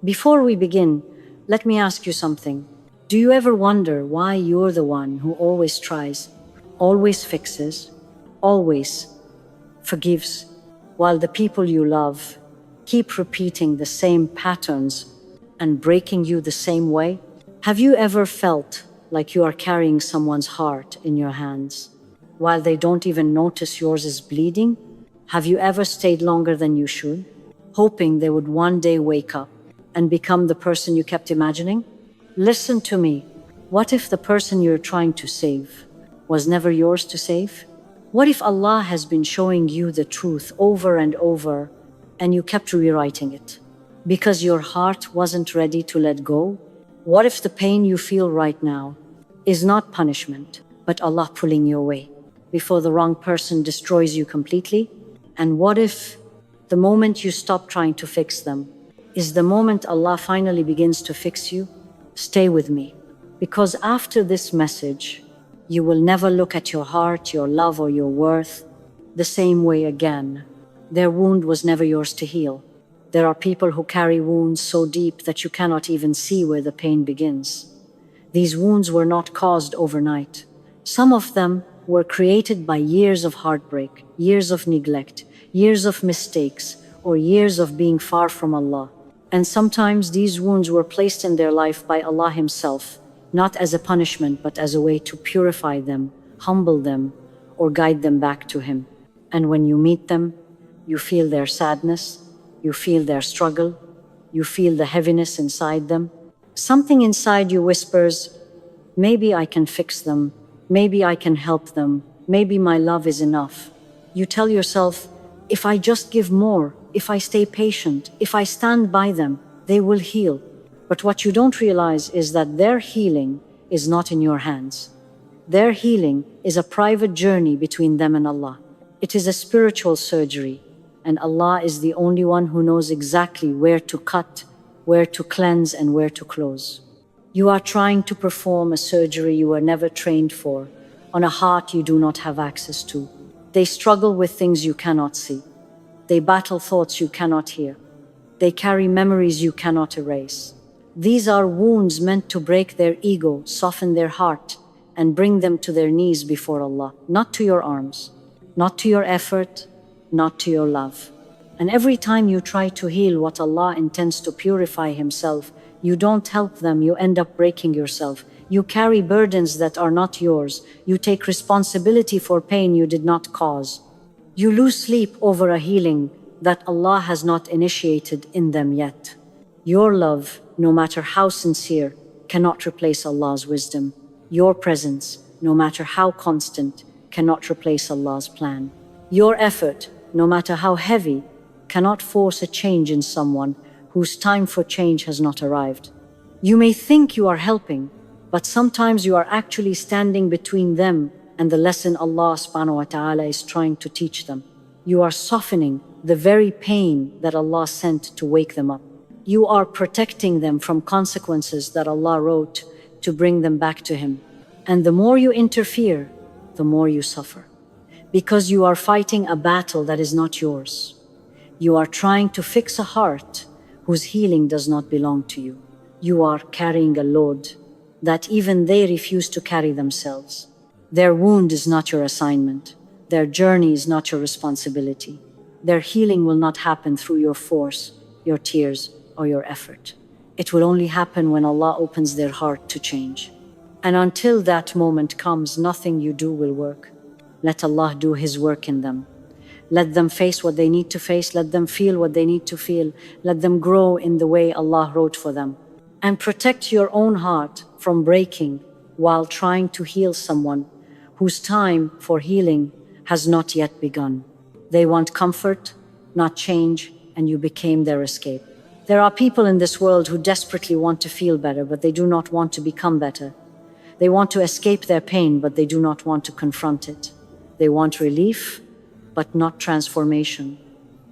Before we begin, let me ask you something. Do you ever wonder why you're the one who always tries, always fixes, always forgives, while the people you love keep repeating the same patterns and breaking you the same way? Have you ever felt like you are carrying someone's heart in your hands while they don't even notice yours is bleeding? Have you ever stayed longer than you should, hoping they would one day wake up and become the person you kept imagining? Listen to me. What if the person you're trying to save was never yours to save? What if Allah has been showing you the truth over and over and you kept rewriting it because your heart wasn't ready to let go? What if the pain you feel right now is not punishment, but Allah pulling you away before the wrong person destroys you completely? And what if the moment you stop trying to fix them is the moment Allah finally begins to fix you? Stay with me, because after this message, you will never look at your heart, your love, or your worth the same way again. Their wound was never yours to heal. There are people who carry wounds so deep that you cannot even see where the pain begins. These wounds were not caused overnight. Some of them were created by years of heartbreak, years of neglect, years of mistakes, or years of being far from Allah. And sometimes these wounds were placed in their life by Allah Himself, not as a punishment, but as a way to purify them, humble them, or guide them back to Him. And when you meet them, you feel their sadness, you feel their struggle, you feel the heaviness inside them. Something inside you whispers, maybe I can fix them, maybe I can help them, maybe my love is enough. You tell yourself, if I just give more, if I stay patient, if I stand by them, they will heal. But what you don't realize is that their healing is not in your hands. Their healing is a private journey between them and Allah. It is a spiritual surgery, and Allah is the only one who knows exactly where to cut, where to cleanse, and where to close. You are trying to perform a surgery you were never trained for, on a heart you do not have access to. They struggle with things you cannot see. They battle thoughts you cannot hear. They carry memories you cannot erase. These are wounds meant to break their ego, soften their heart, and bring them to their knees before Allah, not to your arms, not to your effort, not to your love. And every time you try to heal what Allah intends to purify Himself, you don't help them, you end up breaking yourself. You carry burdens that are not yours. You take responsibility for pain you did not cause. You lose sleep over a healing that Allah has not initiated in them yet. Your love, no matter how sincere, cannot replace Allah's wisdom. Your presence, no matter how constant, cannot replace Allah's plan. Your effort, no matter how heavy, cannot force a change in someone whose time for change has not arrived. You may think you are helping, but sometimes you are actually standing between them and the lesson Allah subhanahu wa ta'ala is trying to teach them. You are softening the very pain that Allah sent to wake them up. You are protecting them from consequences that Allah wrote to bring them back to Him. And the more you interfere, the more you suffer. Because you are fighting a battle that is not yours. You are trying to fix a heart whose healing does not belong to you. You are carrying a load that even they refuse to carry themselves. Their wound is not your assignment. Their journey is not your responsibility. Their healing will not happen through your force, your tears, or your effort. It will only happen when Allah opens their heart to change. And until that moment comes, nothing you do will work. Let Allah do His work in them. Let them face what they need to face. Let them feel what they need to feel. Let them grow in the way Allah wrote for them. And protect your own heart from breaking while trying to heal someone whose time for healing has not yet begun. They want comfort, not change, and you became their escape. There are people in this world who desperately want to feel better, but they do not want to become better. They want to escape their pain, but they do not want to confront it. They want relief, but not transformation.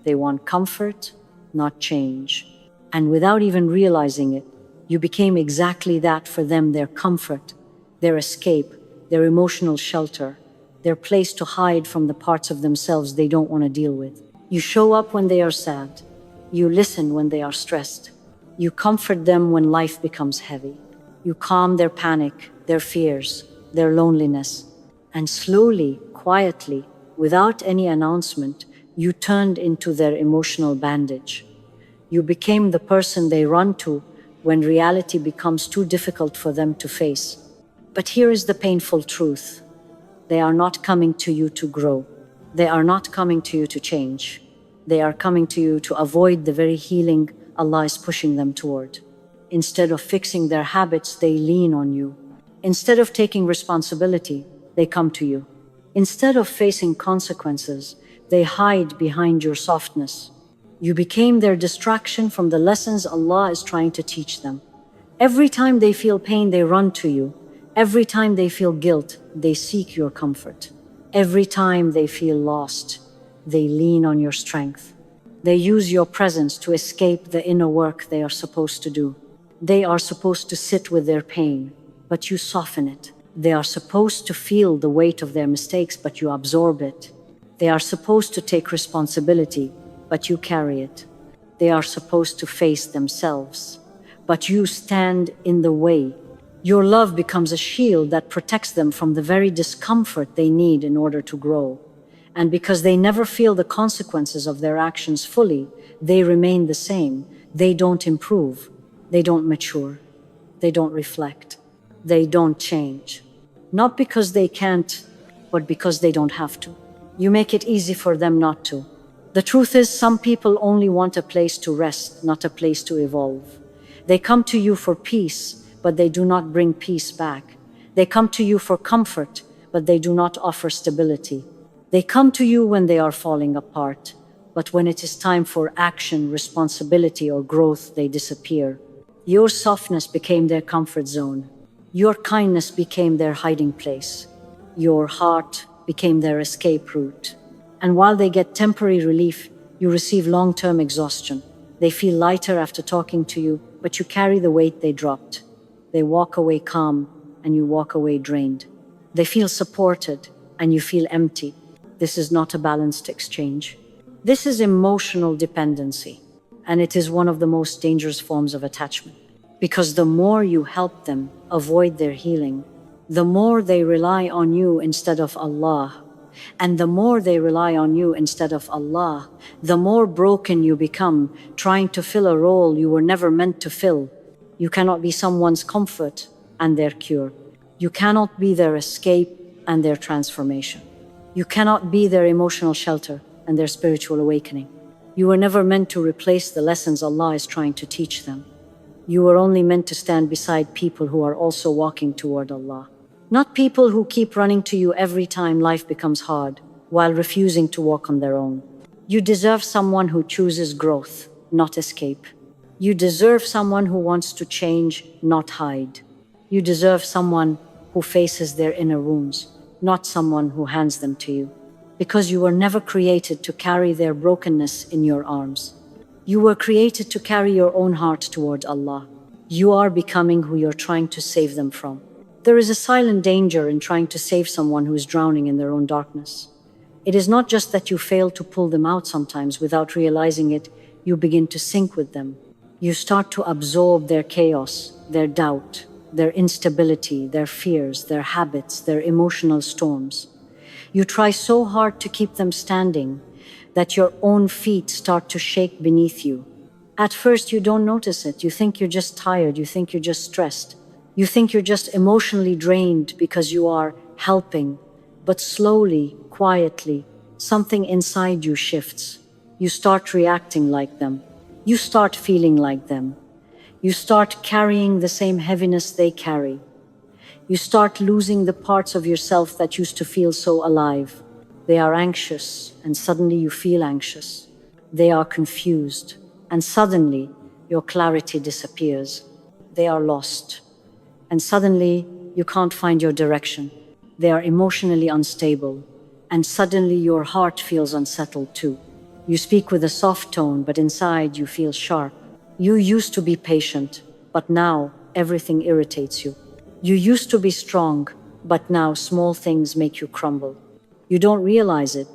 They want comfort, not change. And without even realizing it, you became exactly that for them: their comfort, their escape, their emotional shelter, their place to hide from the parts of themselves they don't want to deal with. You show up when they are sad. You listen when they are stressed. You comfort them when life becomes heavy. You calm their panic, their fears, their loneliness. And slowly, quietly, without any announcement, you turned into their emotional bandage. You became the person they run to when reality becomes too difficult for them to face. But here is the painful truth. They are not coming to you to grow. They are not coming to you to change. They are coming to you to avoid the very healing Allah is pushing them toward. Instead of fixing their habits, they lean on you. Instead of taking responsibility, they come to you. Instead of facing consequences, they hide behind your softness. You became their distraction from the lessons Allah is trying to teach them. Every time they feel pain, they run to you. Every time they feel guilt, they seek your comfort. Every time they feel lost, they lean on your strength. They use your presence to escape the inner work they are supposed to do. They are supposed to sit with their pain, but you soften it. They are supposed to feel the weight of their mistakes, but you absorb it. They are supposed to take responsibility, but you carry it. They are supposed to face themselves, but you stand in the way. Your love becomes a shield that protects them from the very discomfort they need in order to grow. And because they never feel the consequences of their actions fully, they remain the same. They don't improve. They don't mature. They don't reflect. They don't change. Not because they can't, but because they don't have to. You make it easy for them not to. The truth is, some people only want a place to rest, not a place to evolve. They come to you for peace, but they do not bring peace back. They come to you for comfort, but they do not offer stability. They come to you when they are falling apart, but when it is time for action, responsibility, or growth, they disappear. Your softness became their comfort zone. Your kindness became their hiding place. Your heart became their escape route. And while they get temporary relief, you receive long-term exhaustion. They feel lighter after talking to you, but you carry the weight they dropped. They walk away calm, and you walk away drained. They feel supported, and you feel empty. This is not a balanced exchange. This is emotional dependency, and it is one of the most dangerous forms of attachment. Because the more you help them avoid their healing, the more they rely on you instead of Allah. And the more they rely on you instead of Allah, the more broken you become, trying to fill a role you were never meant to fill. You cannot be someone's comfort and their cure. You cannot be their escape and their transformation. You cannot be their emotional shelter and their spiritual awakening. You were never meant to replace the lessons Allah is trying to teach them. You were only meant to stand beside people who are also walking toward Allah. Not people who keep running to you every time life becomes hard, while refusing to walk on their own. You deserve someone who chooses growth, not escape. You deserve someone who wants to change, not hide. You deserve someone who faces their inner wounds, not someone who hands them to you. Because you were never created to carry their brokenness in your arms. You were created to carry your own heart toward Allah. You are becoming who you're trying to save them from. There is a silent danger in trying to save someone who is drowning in their own darkness. It is not just that you fail to pull them out sometimes without realizing it, you begin to sink with them. You start to absorb their chaos, their doubt, their instability, their fears, their habits, their emotional storms. You try so hard to keep them standing that your own feet start to shake beneath you. At first, you don't notice it. You think you're just tired. You think you're just stressed. You think you're just emotionally drained because you are helping. But slowly, quietly, something inside you shifts. You start reacting like them. You start feeling like them. You start carrying the same heaviness they carry. You start losing the parts of yourself that used to feel so alive. They are anxious, and suddenly you feel anxious. They are confused, and suddenly your clarity disappears. They are lost, and suddenly you can't find your direction. They are emotionally unstable, and suddenly your heart feels unsettled too. You speak with a soft tone, but inside you feel sharp. You used to be patient, but now everything irritates you. You used to be strong, but now small things make you crumble. You don't realize it,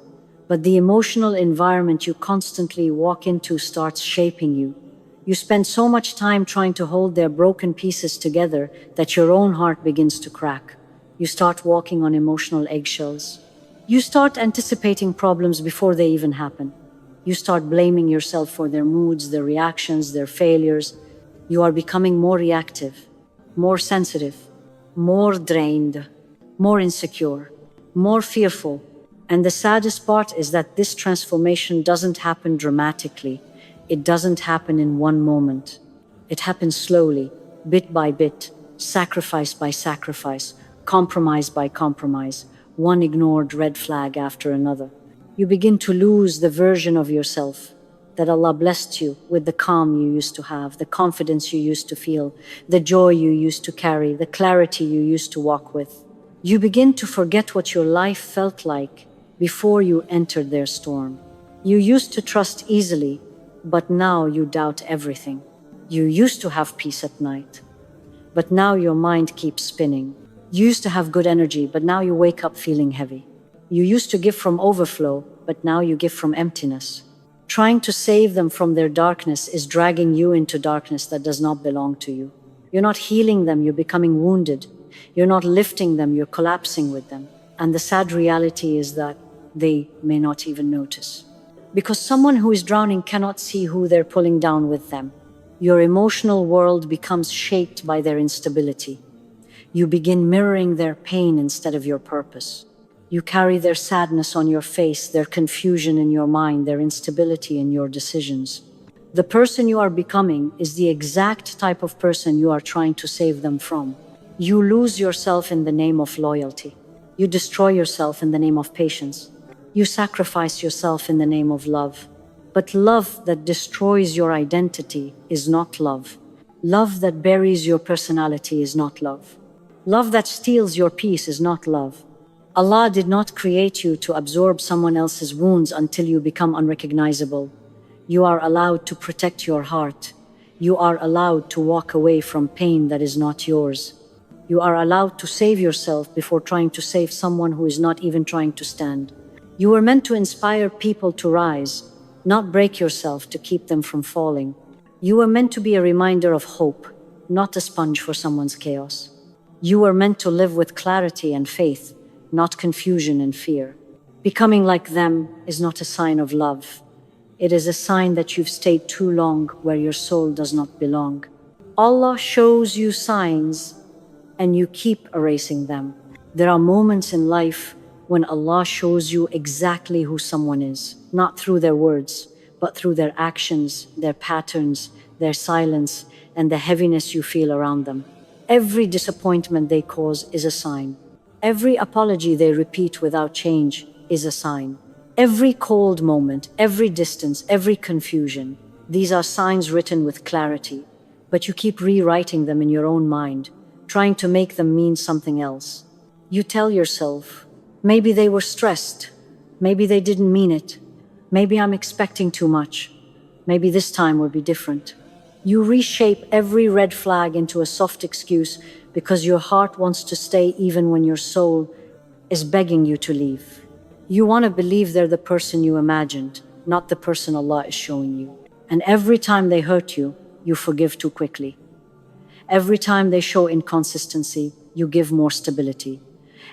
but the emotional environment you constantly walk into starts shaping you. You spend so much time trying to hold their broken pieces together that your own heart begins to crack. You start walking on emotional eggshells. You start anticipating problems before they even happen. You start blaming yourself for their moods, their reactions, their failures. You are becoming more reactive, more sensitive, more drained, more insecure, more fearful. And the saddest part is that this transformation doesn't happen dramatically. It doesn't happen in one moment. It happens slowly, bit by bit, sacrifice by sacrifice, compromise by compromise, one ignored red flag after another. You begin to lose the version of yourself that Allah blessed you with, the calm you used to have, the confidence you used to feel, the joy you used to carry, the clarity you used to walk with. You begin to forget what your life felt like before you entered their storm. You used to trust easily, but now you doubt everything. You used to have peace at night, but now your mind keeps spinning. You used to have good energy, but now you wake up feeling heavy. You used to give from overflow, but now you give from emptiness. Trying to save them from their darkness is dragging you into darkness that does not belong to you. You're not healing them, you're becoming wounded. You're not lifting them, you're collapsing with them. And the sad reality is that they may not even notice. Because someone who is drowning cannot see who they're pulling down with them. Your emotional world becomes shaped by their instability. You begin mirroring their pain instead of your purpose. You carry their sadness on your face, their confusion in your mind, their instability in your decisions. The person you are becoming is the exact type of person you are trying to save them from. You lose yourself in the name of loyalty. You destroy yourself in the name of patience. You sacrifice yourself in the name of love. But love that destroys your identity is not love. Love that buries your personality is not love. Love that steals your peace is not love. Allah did not create you to absorb someone else's wounds until you become unrecognizable. You are allowed to protect your heart. You are allowed to walk away from pain that is not yours. You are allowed to save yourself before trying to save someone who is not even trying to stand. You were meant to inspire people to rise, not break yourself to keep them from falling. You were meant to be a reminder of hope, not a sponge for someone's chaos. You were meant to live with clarity and faith, not confusion and fear. Becoming like them is not a sign of love. It is a sign that you've stayed too long where your soul does not belong. Allah shows you signs and you keep erasing them. There are moments in life when Allah shows you exactly who someone is, not through their words, but through their actions, their patterns, their silence, and the heaviness you feel around them. Every disappointment they cause is a sign. Every apology they repeat without change is a sign. Every cold moment, every distance, every confusion, these are signs written with clarity, but you keep rewriting them in your own mind, trying to make them mean something else. You tell yourself, maybe they were stressed, maybe they didn't mean it, maybe I'm expecting too much, maybe this time will be different. You reshape every red flag into a soft excuse because your heart wants to stay even when your soul is begging you to leave. You want to believe they're the person you imagined, not the person Allah is showing you. And every time they hurt you, you forgive too quickly. Every time they show inconsistency, you give more stability.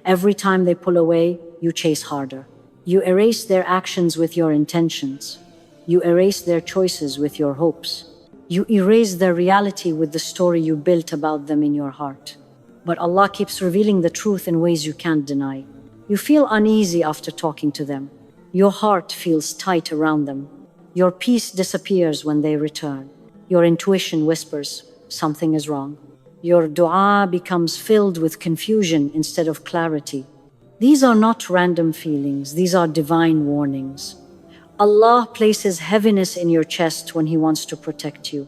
Every time they pull away, you chase harder. You erase their actions with your intentions. You erase their choices with your hopes. You erase their reality with the story you built about them in your heart. But Allah keeps revealing the truth in ways you can't deny. You feel uneasy after talking to them. Your heart feels tight around them. Your peace disappears when they return. Your intuition whispers, something is wrong. Your dua becomes filled with confusion instead of clarity. These are not random feelings, these are divine warnings. Allah places heaviness in your chest when He wants to protect you.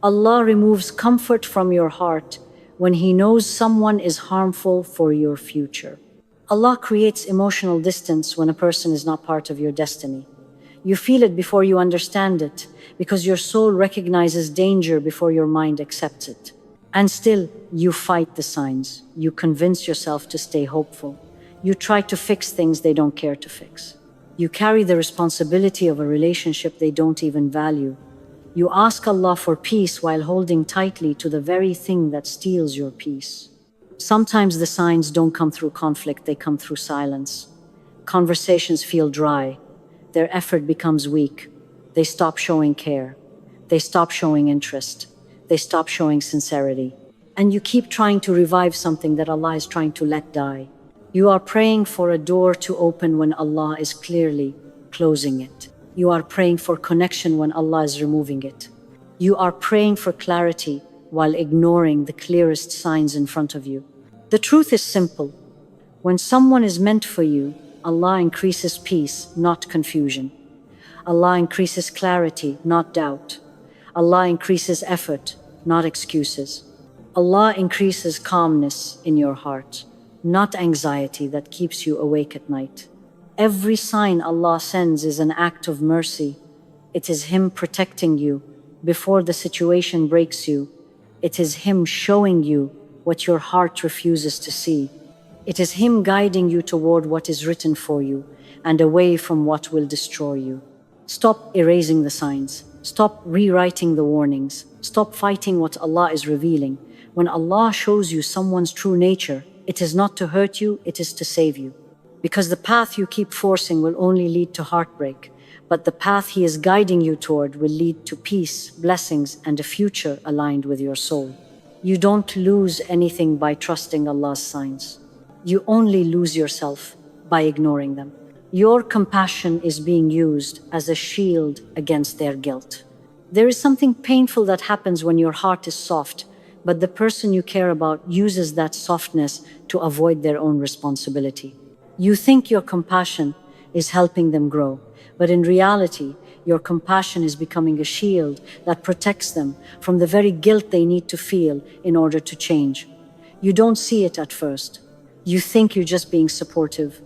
Allah removes comfort from your heart when He knows someone is harmful for your future. Allah creates emotional distance when a person is not part of your destiny. You feel it before you understand it, because your soul recognizes danger before your mind accepts it. And still, you fight the signs. You convince yourself to stay hopeful. You try to fix things they don't care to fix. You carry the responsibility of a relationship they don't even value. You ask Allah for peace while holding tightly to the very thing that steals your peace. Sometimes the signs don't come through conflict, they come through silence. Conversations feel dry. Their effort becomes weak. They stop showing care. They stop showing interest. They stop showing sincerity. And you keep trying to revive something that Allah is trying to let die. You are praying for a door to open when Allah is clearly closing it. You are praying for connection when Allah is removing it. You are praying for clarity while ignoring the clearest signs in front of you. The truth is simple. When someone is meant for you, Allah increases peace, not confusion. Allah increases clarity, not doubt. Allah increases effort, not excuses. Allah increases calmness in your heart, not anxiety that keeps you awake at night. Every sign Allah sends is an act of mercy. It is Him protecting you before the situation breaks you. It is Him showing you what your heart refuses to see. It is Him guiding you toward what is written for you and away from what will destroy you. Stop erasing the signs. Stop rewriting the warnings. Stop fighting what Allah is revealing. When Allah shows you someone's true nature, it is not to hurt you, it is to save you. Because the path you keep forcing will only lead to heartbreak, but the path He is guiding you toward will lead to peace, blessings, and a future aligned with your soul. You don't lose anything by trusting Allah's signs. You only lose yourself by ignoring them. Your compassion is being used as a shield against their guilt. There is something painful that happens when your heart is soft, but the person you care about uses that softness to avoid their own responsibility. You think your compassion is helping them grow, but in reality, your compassion is becoming a shield that protects them from the very guilt they need to feel in order to change. You don't see it at first. You think you're just being supportive.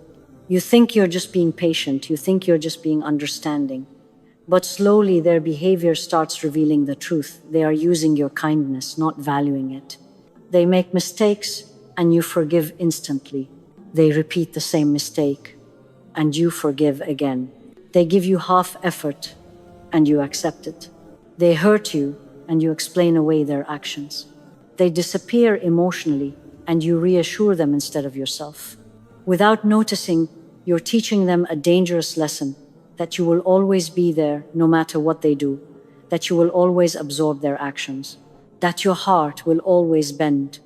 You think you're just being patient. You think you're just being understanding. But slowly their behavior starts revealing the truth. They are using your kindness, not valuing it. They make mistakes and you forgive instantly. They repeat the same mistake and you forgive again. They give you half effort and you accept it. They hurt you and you explain away their actions. They disappear emotionally and you reassure them instead of yourself. Without noticing, you're teaching them a dangerous lesson, that you will always be there no matter what they do, that you will always absorb their actions, that your heart will always bend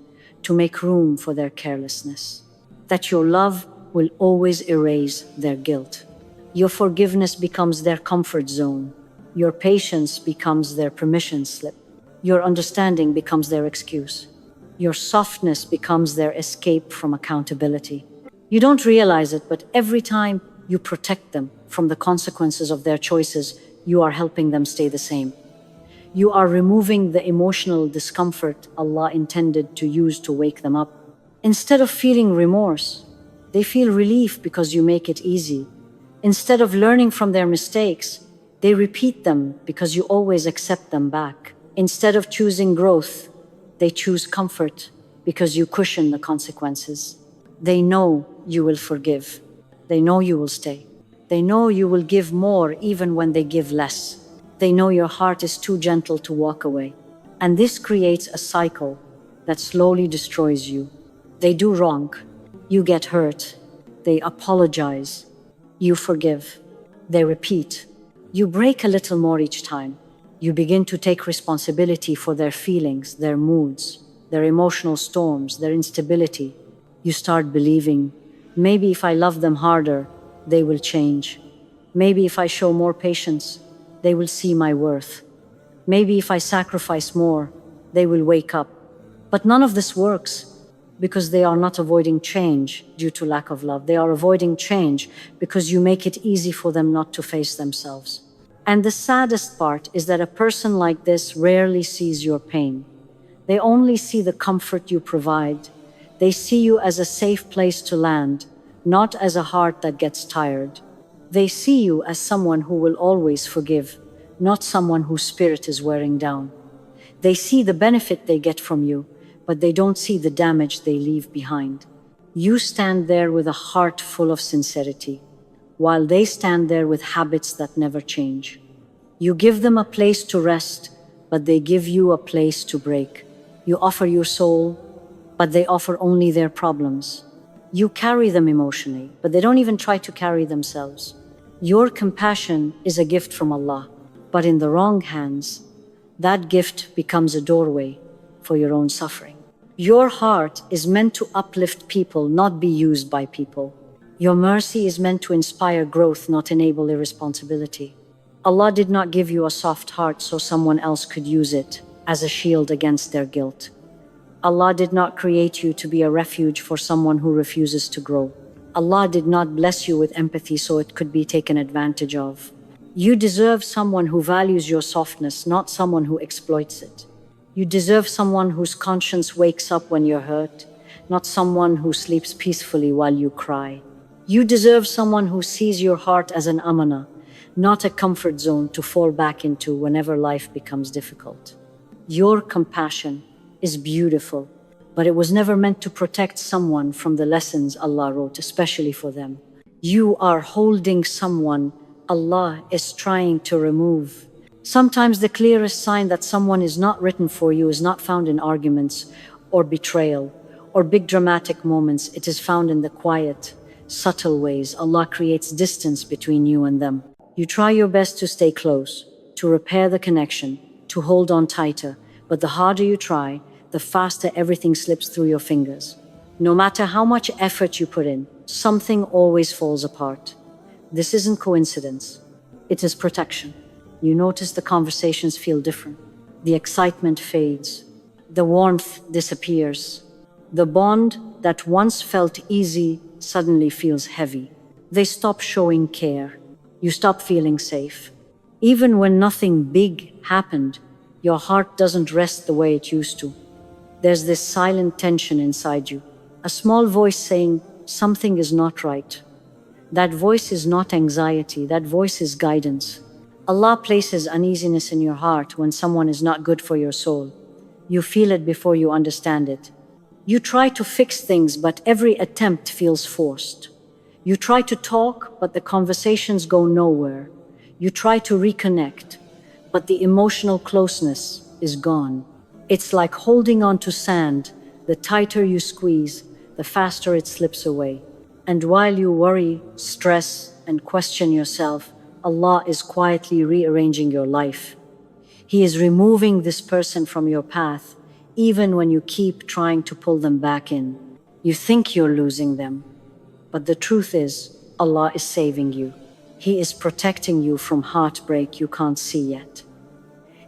to make room for their carelessness, that your love will always erase their guilt. Your forgiveness becomes their comfort zone. Your patience becomes their permission slip. Your understanding becomes their excuse. Your softness becomes their escape from accountability. You don't realize it, but every time you protect them from the consequences of their choices, you are helping them stay the same. You are removing the emotional discomfort Allah intended to use to wake them up. Instead of feeling remorse, they feel relief because you make it easy. Instead of learning from their mistakes, they repeat them because you always accept them back. Instead of choosing growth, they choose comfort because you cushion the consequences. They know you will forgive. They know you will stay. They know you will give more even when they give less. They know your heart is too gentle to walk away. And this creates a cycle that slowly destroys you. They do wrong. You get hurt. They apologize. You forgive. They repeat. You break a little more each time. You begin to take responsibility for their feelings, their moods, their emotional storms, their instability. You start believing, maybe if I love them harder, they will change. Maybe if I show more patience, they will see my worth. Maybe if I sacrifice more, they will wake up. But none of this works because they are not avoiding change due to lack of love. They are avoiding change because you make it easy for them not to face themselves. And the saddest part is that a person like this rarely sees your pain. They only see the comfort you provide. They see you as a safe place to land, not as a heart that gets tired. They see you as someone who will always forgive, not someone whose spirit is wearing down. They see the benefit they get from you, but they don't see the damage they leave behind. You stand there with a heart full of sincerity, while they stand there with habits that never change. You give them a place to rest, but they give you a place to break. You offer your soul, but they offer only their problems. You carry them emotionally, but they don't even try to carry themselves. Your compassion is a gift from Allah, but in the wrong hands, that gift becomes a doorway for your own suffering. Your heart is meant to uplift people, not be used by people. Your mercy is meant to inspire growth, not enable irresponsibility. Allah did not give you a soft heart so someone else could use it as a shield against their guilt. Allah did not create you to be a refuge for someone who refuses to grow. Allah did not bless you with empathy so it could be taken advantage of. You deserve someone who values your softness, not someone who exploits it. You deserve someone whose conscience wakes up when you're hurt, not someone who sleeps peacefully while you cry. You deserve someone who sees your heart as an amana, not a comfort zone to fall back into whenever life becomes difficult. Your compassion is beautiful, but it was never meant to protect someone from the lessons Allah wrote, especially for them. You are holding someone Allah is trying to remove. Sometimes the clearest sign that someone is not written for you is not found in arguments or betrayal or big dramatic moments. It is found in the quiet, subtle ways Allah creates distance between you and them. You try your best to stay close, to repair the connection, to hold on tighter, but the harder you try, the faster everything slips through your fingers. No matter how much effort you put in, something always falls apart. This isn't coincidence. It is protection. You notice the conversations feel different. The excitement fades. The warmth disappears. The bond that once felt easy suddenly feels heavy. They stop showing care. You stop feeling safe. Even when nothing big happened, your heart doesn't rest the way it used to. There's this silent tension inside you, a small voice saying something is not right. That voice is not anxiety, that voice is guidance. Allah places uneasiness in your heart when someone is not good for your soul. You feel it before you understand it. You try to fix things, but every attempt feels forced. You try to talk, but the conversations go nowhere. You try to reconnect, but the emotional closeness is gone. It's like holding on to sand. The tighter you squeeze, the faster it slips away. And while you worry, stress, and question yourself, Allah is quietly rearranging your life. He is removing this person from your path, even when you keep trying to pull them back in. You think you're losing them, but the truth is, Allah is saving you. He is protecting you from heartbreak you can't see yet.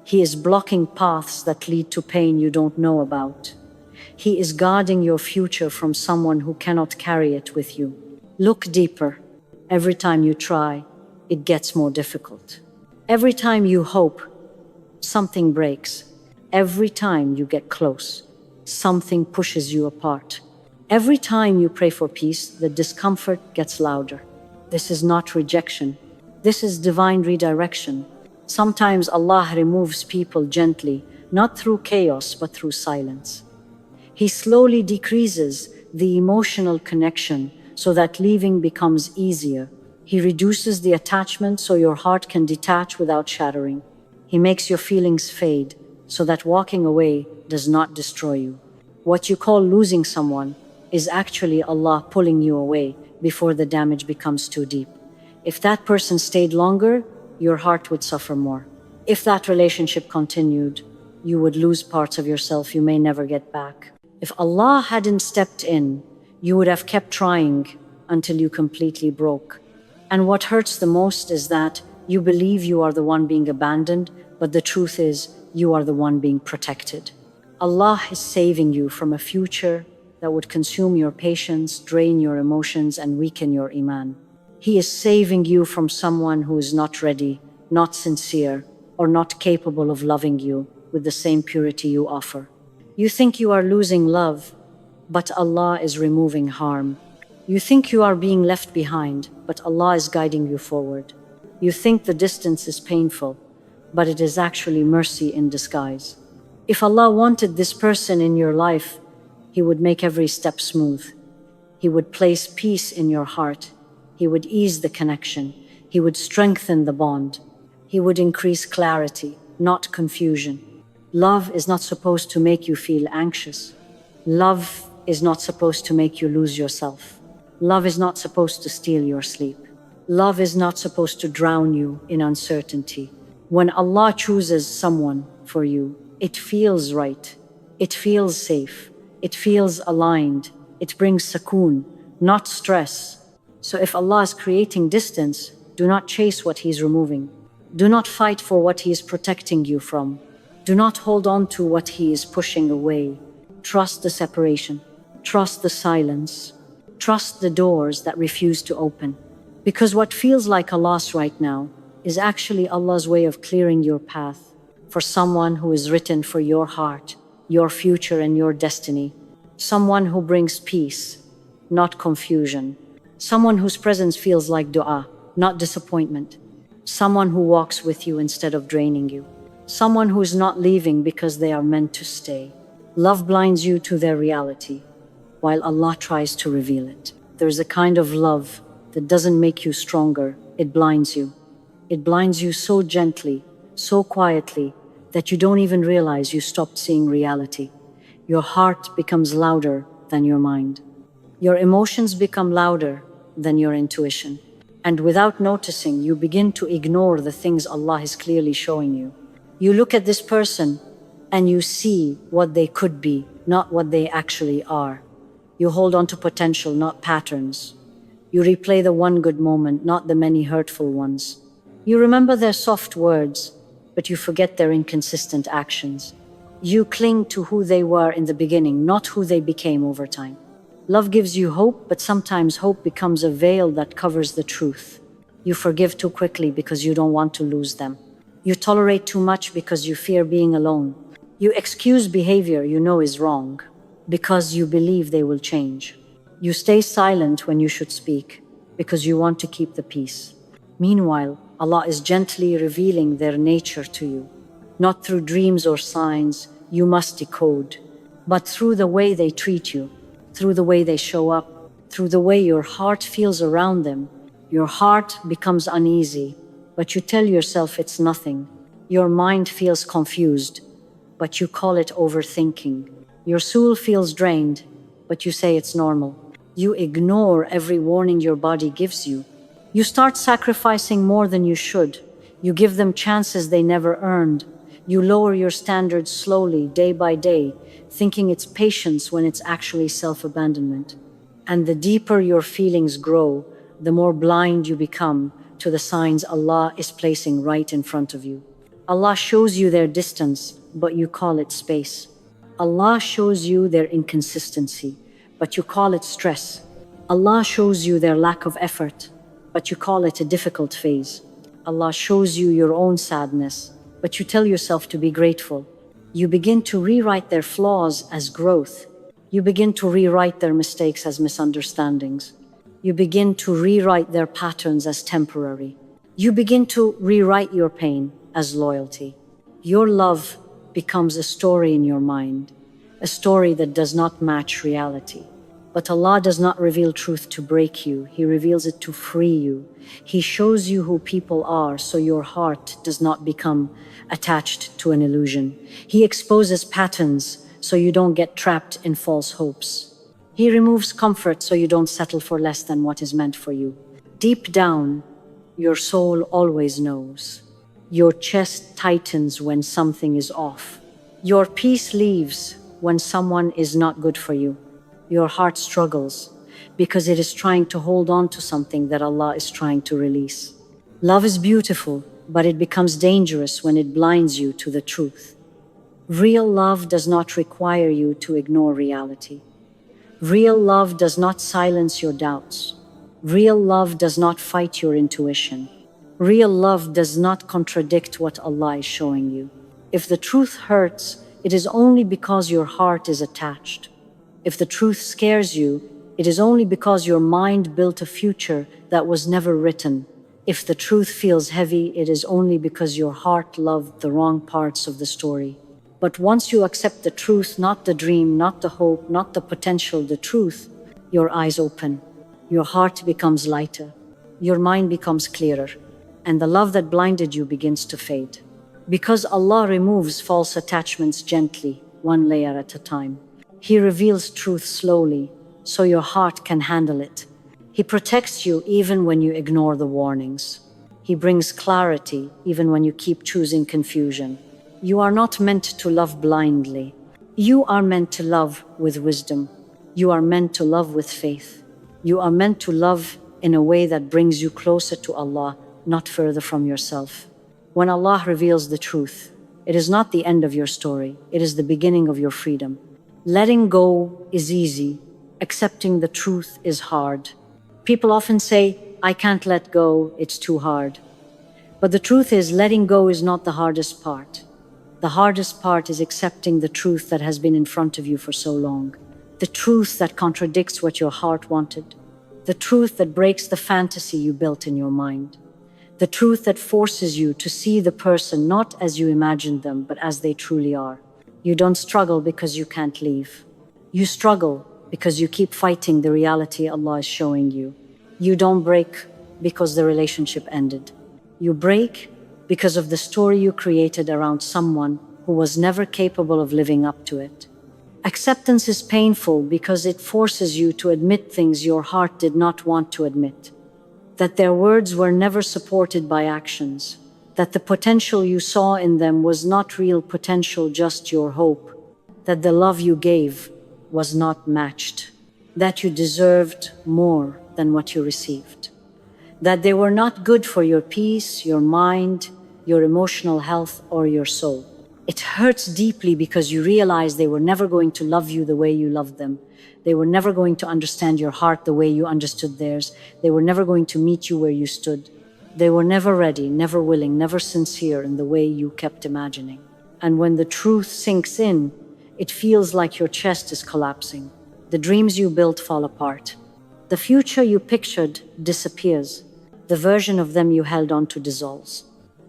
He is blocking paths that lead to pain you don't know about. He is guarding your future from someone who cannot carry it with you. Look deeper. Every time you try, it gets more difficult. Every time you hope, something breaks. Every time you get close, something pushes you apart. Every time you pray for peace, the discomfort gets louder. This is not rejection. This is divine redirection. Sometimes Allah removes people gently, not through chaos, but through silence. He slowly decreases the emotional connection so that leaving becomes easier. He reduces the attachment so your heart can detach without shattering. He makes your feelings fade so that walking away does not destroy you. What you call losing someone is actually Allah pulling you away before the damage becomes too deep. If that person stayed longer, your heart would suffer more. If that relationship continued, you would lose parts of yourself you may never get back. If Allah hadn't stepped in, you would have kept trying until you completely broke. And what hurts the most is that you believe you are the one being abandoned, but the truth is you are the one being protected. Allah is saving you from a future that would consume your patience, drain your emotions, and weaken your iman. He is saving you from someone who is not ready, not sincere, or not capable of loving you with the same purity you offer. You think you are losing love, but Allah is removing harm. You think you are being left behind, but Allah is guiding you forward. You think the distance is painful, but it is actually mercy in disguise. If Allah wanted this person in your life, He would make every step smooth. He would place peace in your heart. He would ease the connection. He would strengthen the bond. He would increase clarity, not confusion. Love is not supposed to make you feel anxious. Love is not supposed to make you lose yourself. Love is not supposed to steal your sleep. Love is not supposed to drown you in uncertainty. When Allah chooses someone for you, it feels right. It feels safe. It feels aligned. It brings sukoon, not stress. So if Allah is creating distance, do not chase what He's removing. Do not fight for what He is protecting you from. Do not hold on to what He is pushing away. Trust the separation. Trust the silence. Trust the doors that refuse to open. Because what feels like a loss right now is actually Allah's way of clearing your path for someone who is written for your heart, your future, and your destiny. Someone who brings peace, not confusion. Someone whose presence feels like dua, not disappointment. Someone who walks with you instead of draining you. Someone who is not leaving because they are meant to stay. Love blinds you to their reality, while Allah tries to reveal it. There's a kind of love that doesn't make you stronger, it blinds you. It blinds you so gently, so quietly, that you don't even realize you stopped seeing reality. Your heart becomes louder than your mind. Your emotions become louder than your intuition. And without noticing, you begin to ignore the things Allah is clearly showing you. You look at this person and you see what they could be, not what they actually are. You hold on to potential, not patterns. You replay the one good moment, not the many hurtful ones. You remember their soft words, but you forget their inconsistent actions. You cling to who they were in the beginning, not who they became over time. Love gives you hope, but sometimes hope becomes a veil that covers the truth. You forgive too quickly because you don't want to lose them. You tolerate too much because you fear being alone. You excuse behavior you know is wrong because you believe they will change. You stay silent when you should speak because you want to keep the peace. Meanwhile, Allah is gently revealing their nature to you, not through dreams or signs you must decode, but through the way they treat you, through the way they show up, through the way your heart feels around them. Your heart becomes uneasy, but you tell yourself it's nothing. Your mind feels confused, but you call it overthinking. Your soul feels drained, but you say it's normal. You ignore every warning your body gives you. You start sacrificing more than you should. You give them chances they never earned. You lower your standards slowly, day by day, thinking it's patience when it's actually self-abandonment. And the deeper your feelings grow, the more blind you become to the signs Allah is placing right in front of you. Allah shows you their distance, but you call it space. Allah shows you their inconsistency, but you call it stress. Allah shows you their lack of effort, but you call it a difficult phase. Allah shows you your own sadness, but you tell yourself to be grateful. You begin to rewrite their flaws as growth. You begin to rewrite their mistakes as misunderstandings. You begin to rewrite their patterns as temporary. You begin to rewrite your pain as loyalty. Your love becomes a story in your mind, a story that does not match reality. But Allah does not reveal truth to break you. He reveals it to free you. He shows you who people are so your heart does not become attached to an illusion. He exposes patterns so you don't get trapped in false hopes. He removes comfort so you don't settle for less than what is meant for you. Deep down, your soul always knows. Your chest tightens when something is off. Your peace leaves when someone is not good for you. Your heart struggles because it is trying to hold on to something that Allah is trying to release. Love is beautiful, but it becomes dangerous when it blinds you to the truth. Real love does not require you to ignore reality. Real love does not silence your doubts. Real love does not fight your intuition. Real love does not contradict what Allah is showing you. If the truth hurts, it is only because your heart is attached. If the truth scares you, it is only because your mind built a future that was never written. If the truth feels heavy, it is only because your heart loved the wrong parts of the story. But once you accept the truth, not the dream, not the hope, not the potential, the truth, your eyes open. Your heart becomes lighter. Your mind becomes clearer. and the love that blinded you begins to fade. Because Allah removes false attachments gently, one layer at a time. He reveals truth slowly, so your heart can handle it. He protects you even when you ignore the warnings. He brings clarity even when you keep choosing confusion. You are not meant to love blindly. You are meant to love with wisdom. You are meant to love with faith. You are meant to love in a way that brings you closer to Allah, not further from yourself. When Allah reveals the truth, it is not the end of your story, it is the beginning of your freedom. Letting go is easy, accepting the truth is hard. People often say, I can't let go, it's too hard. But the truth is, letting go is not the hardest part. The hardest part is accepting the truth that has been in front of you for so long. The truth that contradicts what your heart wanted. The truth that breaks the fantasy you built in your mind. The truth that forces you to see the person not as you imagined them, but as they truly are. You don't struggle because you can't leave. You struggle because you keep fighting the reality Allah is showing you. You don't break because the relationship ended. You break because of the story you created around someone who was never capable of living up to it. Acceptance is painful because it forces you to admit things your heart did not want to admit. That their words were never supported by actions. That the potential you saw in them was not real potential, just your hope. That the love you gave was not matched. That you deserved more than what you received. That they were not good for your peace, your mind, your emotional health, or your soul. It hurts deeply because you realize they were never going to love you the way you loved them. They were never going to understand your heart the way you understood theirs. They were never going to meet you where you stood. They were never ready, never willing, never sincere in the way you kept imagining. And when the truth sinks in, it feels like your chest is collapsing. The dreams you built fall apart. The future you pictured disappears. The version of them you held on to dissolves.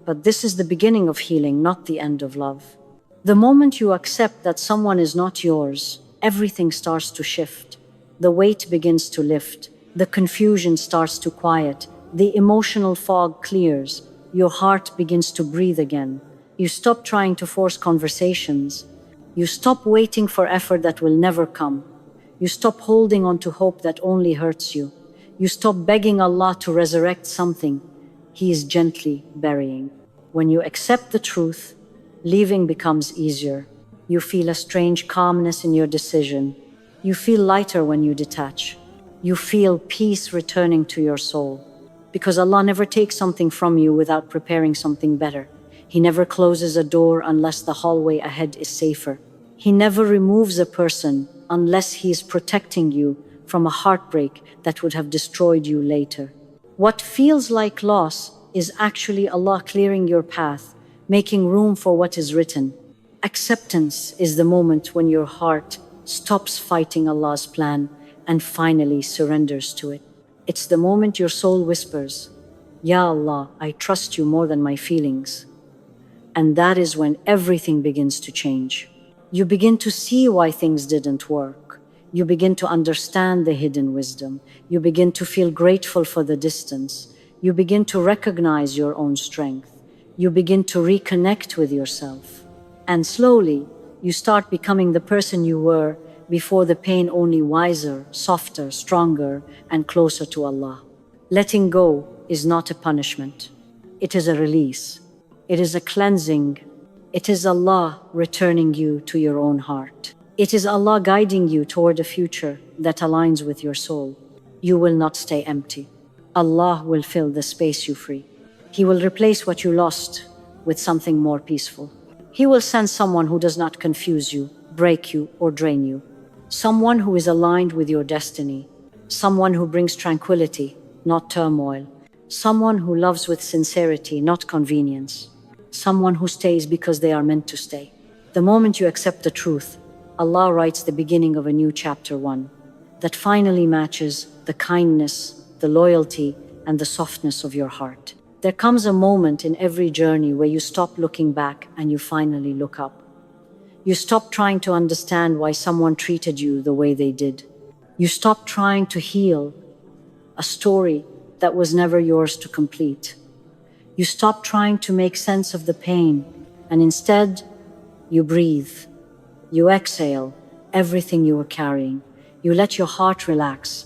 But this is the beginning of healing, not the end of love. The moment you accept that someone is not yours, everything starts to shift. The weight begins to lift. The confusion starts to quiet. The emotional fog clears. Your heart begins to breathe again. You stop trying to force conversations. You stop waiting for effort that will never come. You stop holding on to hope that only hurts you. You stop begging Allah to resurrect something He is gently burying. When you accept the truth, leaving becomes easier. You feel a strange calmness in your decision. You feel lighter when you detach. You feel peace returning to your soul. Because Allah never takes something from you without preparing something better. He never closes a door unless the hallway ahead is safer. He never removes a person unless He is protecting you from a heartbreak that would have destroyed you later. What feels like loss is actually Allah clearing your path, making room for what is written. Acceptance is the moment when your heart stops fighting Allah's plan and finally surrenders to it. It's the moment your soul whispers, Ya Allah, I trust you more than my feelings. And that is when everything begins to change. You begin to see why things didn't work. You begin to understand the hidden wisdom. You begin to feel grateful for the distance. You begin to recognize your own strength. You begin to reconnect with yourself. And slowly, you start becoming the person you were before the pain, only wiser, softer, stronger, and closer to Allah. Letting go is not a punishment. It is a release. It is a cleansing. It is Allah returning you to your own heart. It is Allah guiding you toward a future that aligns with your soul. You will not stay empty. Allah will fill the space you free. He will replace what you lost with something more peaceful. He will send someone who does not confuse you, break you, or drain you. Someone who is aligned with your destiny. Someone who brings tranquility, not turmoil. Someone who loves with sincerity, not convenience. Someone who stays because they are meant to stay. The moment you accept the truth, Allah writes the beginning of a new chapter 1 that finally matches the kindness, the loyalty, and the softness of your heart. There comes a moment in every journey where you stop looking back and you finally look up. You stop trying to understand why someone treated you the way they did. You stop trying to heal a story that was never yours to complete. You stop trying to make sense of the pain, and instead, you breathe. You exhale everything you were carrying. You let your heart relax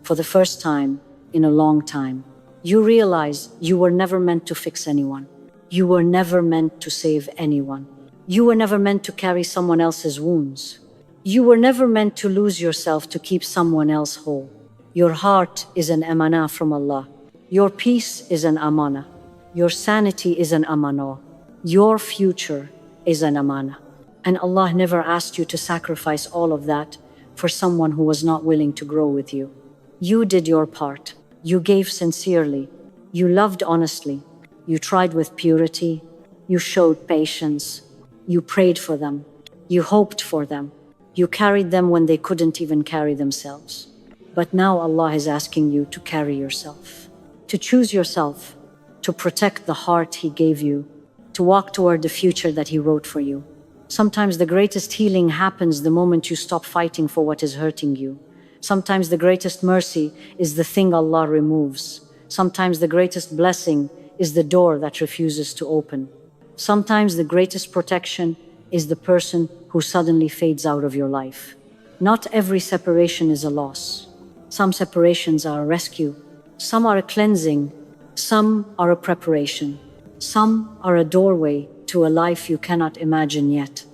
for the first time in a long time. You realize you were never meant to fix anyone. You were never meant to save anyone. You were never meant to carry someone else's wounds. You were never meant to lose yourself to keep someone else whole. Your heart is an amanah from Allah. Your peace is an amanah. Your sanity is an amanah. Your future is an amanah. And Allah never asked you to sacrifice all of that for someone who was not willing to grow with you. You did your part. You gave sincerely. You loved honestly. You tried with purity. You showed patience. You prayed for them. You hoped for them. You carried them when they couldn't even carry themselves. But now Allah is asking you to carry yourself, to choose yourself, to protect the heart He gave you, to walk toward the future that He wrote for you. Sometimes the greatest healing happens the moment you stop fighting for what is hurting you. Sometimes the greatest mercy is the thing Allah removes. Sometimes the greatest blessing is the door that refuses to open. Sometimes the greatest protection is the person who suddenly fades out of your life. Not every separation is a loss. Some separations are a rescue. Some are a cleansing. Some are a preparation. Some are a doorway to a life you cannot imagine yet.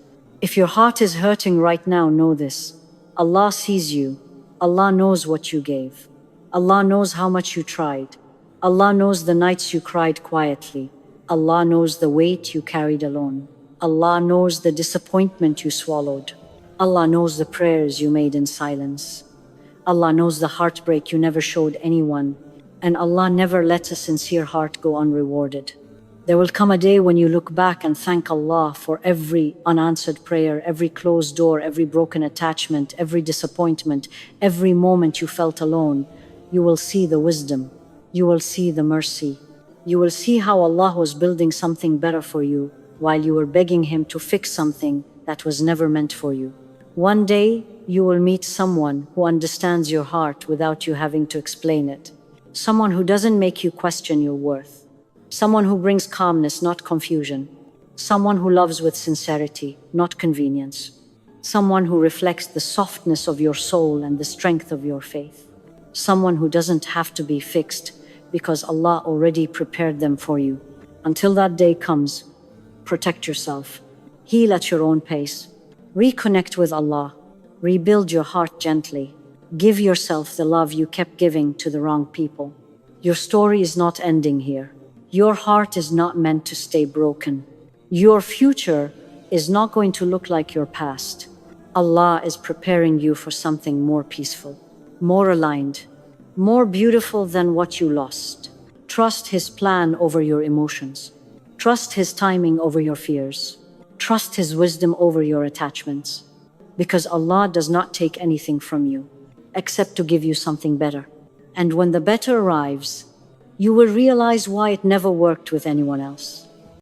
If your heart is hurting right now, know this. Allah sees you. Allah knows what you gave. Allah knows how much you tried. Allah knows the nights you cried quietly. Allah knows the weight you carried alone. Allah knows the disappointment you swallowed. Allah knows the prayers you made in silence. Allah knows the heartbreak you never showed anyone. And Allah never lets a sincere heart go unrewarded. There will come a day when you look back and thank Allah for every unanswered prayer, every closed door, every broken attachment, every disappointment, every moment you felt alone. You will see the wisdom. You will see the mercy. You will see how Allah was building something better for you while you were begging Him to fix something that was never meant for you. One day, you will meet someone who understands your heart without you having to explain it. Someone who doesn't make you question your worth. Someone who brings calmness, not confusion. Someone who loves with sincerity, not convenience. Someone who reflects the softness of your soul and the strength of your faith. Someone who doesn't have to be fixed because Allah already prepared them for you. Until that day comes, protect yourself. Heal at your own pace. Reconnect with Allah. Rebuild your heart gently. Give yourself the love you kept giving to the wrong people. Your story is not ending here. Your heart is not meant to stay broken. Your future is not going to look like your past. Allah is preparing you for something more peaceful, more aligned, more beautiful than what you lost. Trust His plan over your emotions. Trust His timing over your fears. Trust His wisdom over your attachments. Because Allah does not take anything from you, except to give you something better. And when the better arrives, you will realize why it never worked with anyone else.